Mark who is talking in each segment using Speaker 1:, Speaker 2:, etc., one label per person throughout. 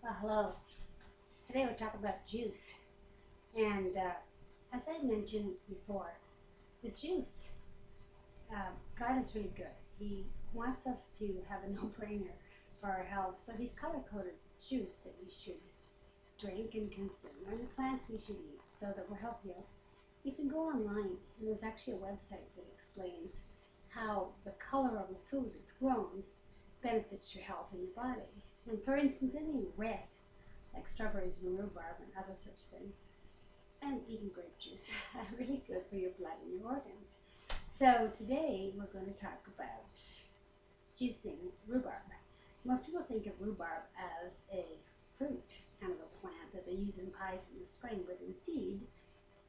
Speaker 1: Well, hello. Today we're talking about juice. And as I mentioned before, the juice, God is really good. He wants us to have a no-brainer for our health. So He's color-coded juice that we should drink and consume, and the plants we should eat so that we're healthier. You can go online, and there's actually a website that explains how the color of the food that's grown benefits your health and your body. And for instance, anything red, like strawberries and rhubarb and other such things, and even grape juice, are really good for your blood and your organs. So today we're going to talk about juicing rhubarb. Most people think of rhubarb as a fruit, kind of a plant that they use in pies in the spring, but indeed,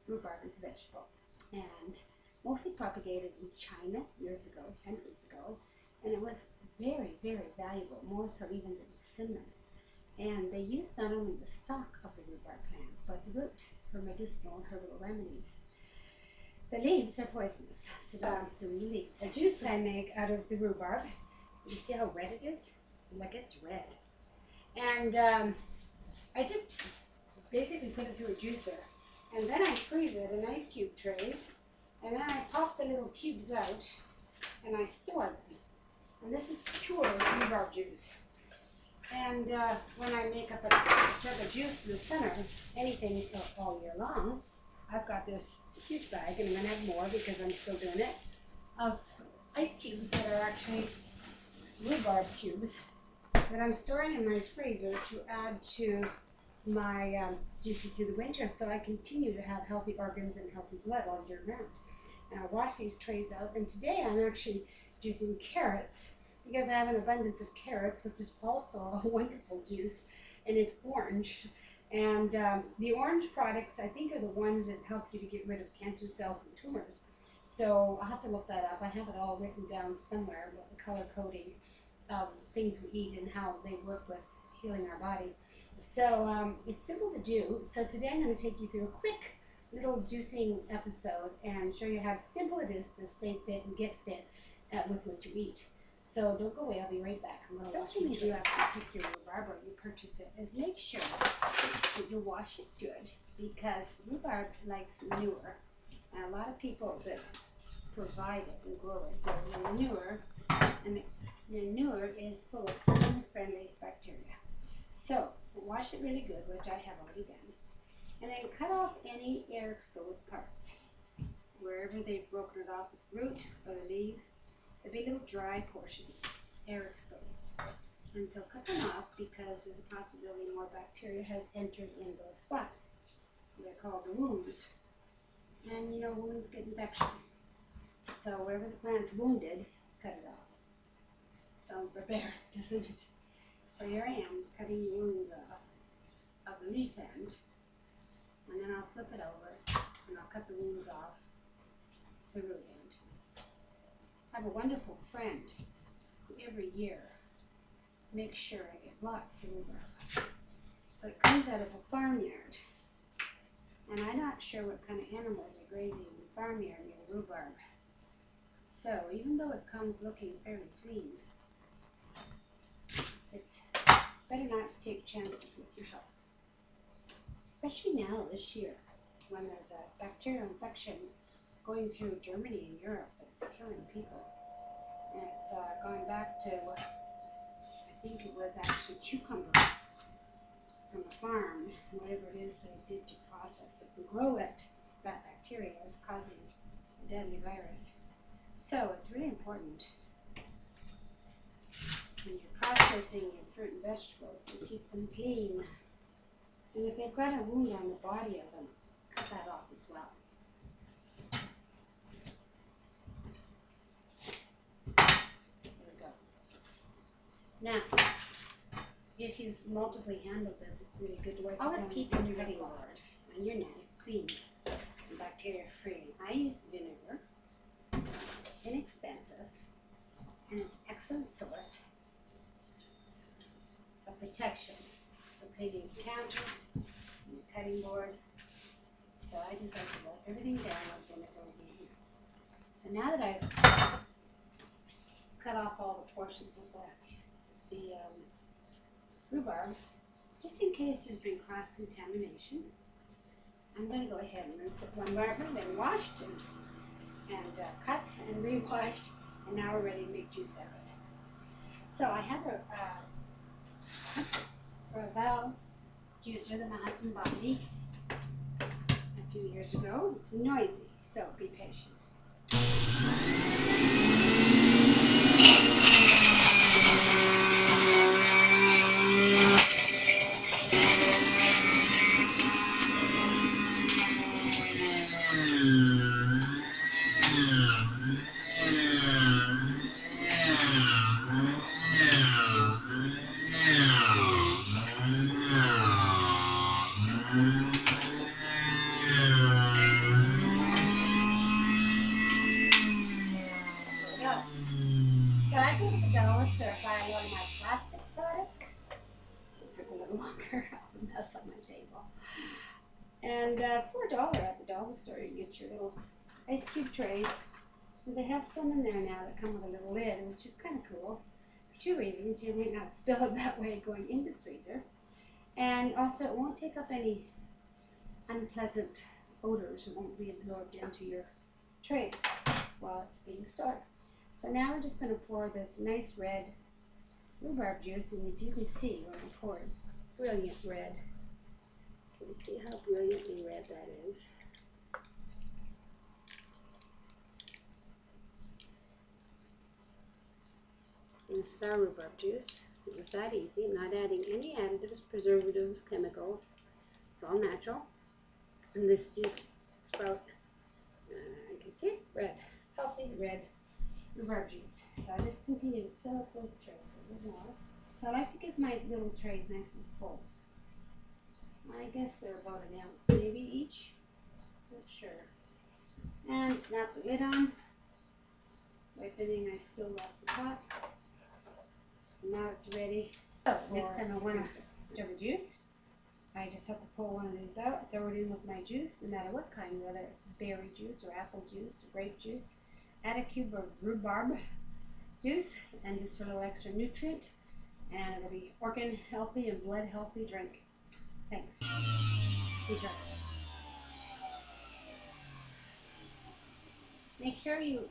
Speaker 1: rhubarb is a vegetable and mostly propagated in China years ago, centuries ago, and it was very, very valuable, more so even than cinnamon. And they used not only the stalk of the rhubarb plant, but the root for medicinal and herbal remedies. The leaves are poisonous, so don't consume the leaves. The juice I make out of the rhubarb, you see how red it is? Like, it's red. And I just basically put it through a juicer, and then I freeze it in ice cube trays, and then I pop the little cubes out, and I store them. And this is pure rhubarb juice. And when I make up a jug of juice in the summer, anything all year long, I've got this huge bag, and I'm going to have more because I'm still doing it, of ice cubes that are actually rhubarb cubes that I'm storing in my freezer to add to my juices through the winter, so I continue to have healthy organs and healthy blood all year round. And I'll wash these trays out, and today I'm actually juicing carrots because I have an abundance of carrots, which is also a wonderful juice, and it's orange. And the orange products, I think, are the ones that help you to get rid of cancer cells and tumors. So I'll have to look that up. I have it all written down somewhere, about the color coding of things we eat and how they work with healing our body. So it's simple to do. So today I'm going to take you through a quick little juicing episode and show you how simple it is to stay fit and get fit with what you eat. So don't go away, I'll be right back. First thing you do after you pick your rhubarb or you purchase it is make sure that you wash it good, because rhubarb likes manure. And a lot of people that provide it and grow it, the manure, and manure is full of human-friendly bacteria. So wash it really good, which I have already done. And then cut off any air-exposed parts. Wherever they've broken it off with the root or the leaf, there'll be little dry portions, air-exposed. And so cut them off, because there's a possibility more bacteria has entered in those spots. They're called the wounds. And you know, wounds get infection. So wherever the plant's wounded, cut it off. Sounds barbaric, doesn't it? So here I am, cutting the wounds off of the leaf end, and then I'll flip it over, and I'll cut the wounds off the root end. I have a wonderful friend who every year makes sure I get lots of rhubarb. But it comes out of a farmyard, and I'm not sure what kind of animals are grazing in the farmyard near the rhubarb. So even though it comes looking fairly clean, it's better not to take chances with your health. Especially now, this year, when there's a bacterial infection going through Germany and Europe that's killing people. And it's going back to, I think it was actually cucumber from a farm, whatever it is they did to process it and grow it, that bacteria is causing a deadly virus. So it's really important when you're processing your fruit and vegetables to keep them clean. And if they've got a wound on the body of them, cut that off as well. There we go. Now, if you've multiply handled this, it's really good to wipe it down. Keep your cutting board and your knife clean and bacteria free. I use vinegar, inexpensive, and it's an excellent source of protection for cleaning your counters and your cutting board. So I just like to wipe everything down with vinegar again. So now that I've cut off all the portions of the rhubarb, just in case there's been cross-contamination, I'm going to go ahead and rinse it one more. It's been washed and cut and re-washed, and now we're ready to make juice out of it. So I have a valve juicer that my husband bought me a few years ago. It's noisy, so be patient. So I go to the dollar store buy one of my plastic products. It took a little longer. I have a mess on my table. And for $1 at the dollar store, you get your little ice cube trays. And they have some in there now that come with a little lid, which is kind of cool. For two reasons. You might not spill it that way going into the freezer. And also it won't take up any unpleasant odors. It won't be absorbed into your trays while it's being stored. So now we're just going to pour this nice red rhubarb juice, and if you can see when I pour it, it's brilliant red. Can you see how brilliantly red that is? And this is our rhubarb juice. It was that easy. I'm not adding any additives, preservatives, chemicals. It's all natural. And this juice sprout, you can see it, red, healthy red rhubarb juice. So I just continue to fill up those trays a little more. So I like to get my little trays nice and full. I guess they're about an ounce maybe each. Not sure. And snap the lid on. Wipe anything I spilled off the top. And now it's ready. So next time I want a jug of juice, I just have to pull one of these out, throw it in with my juice, no matter what kind, whether it's berry juice or apple juice or grape juice. Add a cube of rhubarb juice, and just for a little extra nutrient, and it'll be organ healthy and blood healthy drink. Thanks. Be sure. Make sure you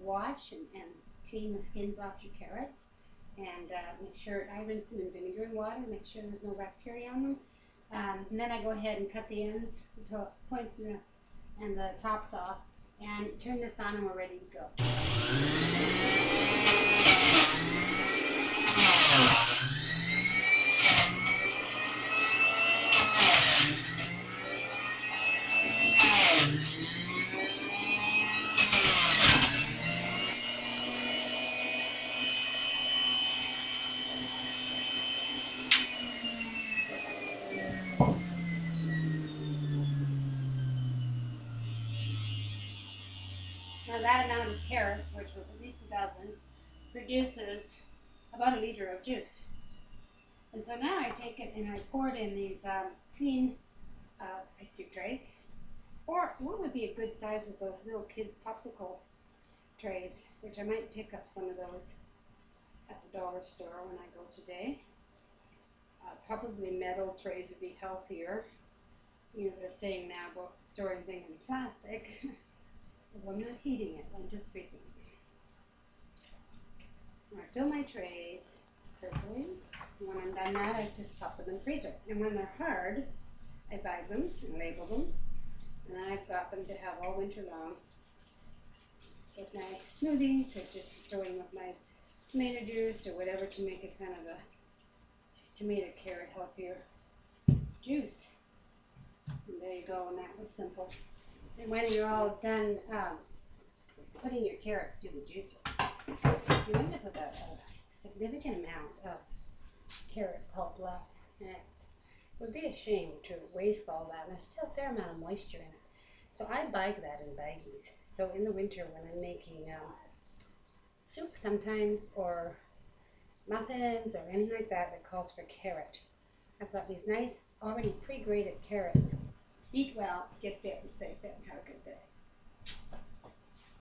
Speaker 1: wash and clean the skins off your carrots, and make sure I rinse them in vinegar and water. Make sure there's no bacteria on them. And then I go ahead and cut the ends, the points, and the tops off, and turn this on, and we're ready to go. Now that amount of carrots, which was at least a dozen, produces about a liter of juice. And so now I take it and I pour it in these clean ice cube trays. Or what would be a good size is those little kids' popsicle trays, which I might pick up some of those at the dollar store when I go today. Probably metal trays would be healthier. You know, they're saying now about storing things in plastic. Although I'm not heating it, I'm just freezing it. I fill my trays carefully. When I'm done that, I just pop them in the freezer. And when they're hard, I bag them and label them. And then I've got them to have all winter long. With my smoothies, or just throw in with my tomato juice or whatever to make it kind of a tomato carrot healthier juice. And there you go, and that was simple. And when you're all done putting your carrots through the juicer, you end up with a significant amount of carrot pulp left. And it would be a shame to waste all that. And there's still a fair amount of moisture in it. So I bag that in baggies. So in the winter when I'm making soup sometimes, or muffins or anything like that that calls for carrot, I've got these nice already pre-grated carrots. Eat well, get fit, and stay fit, and have a good day.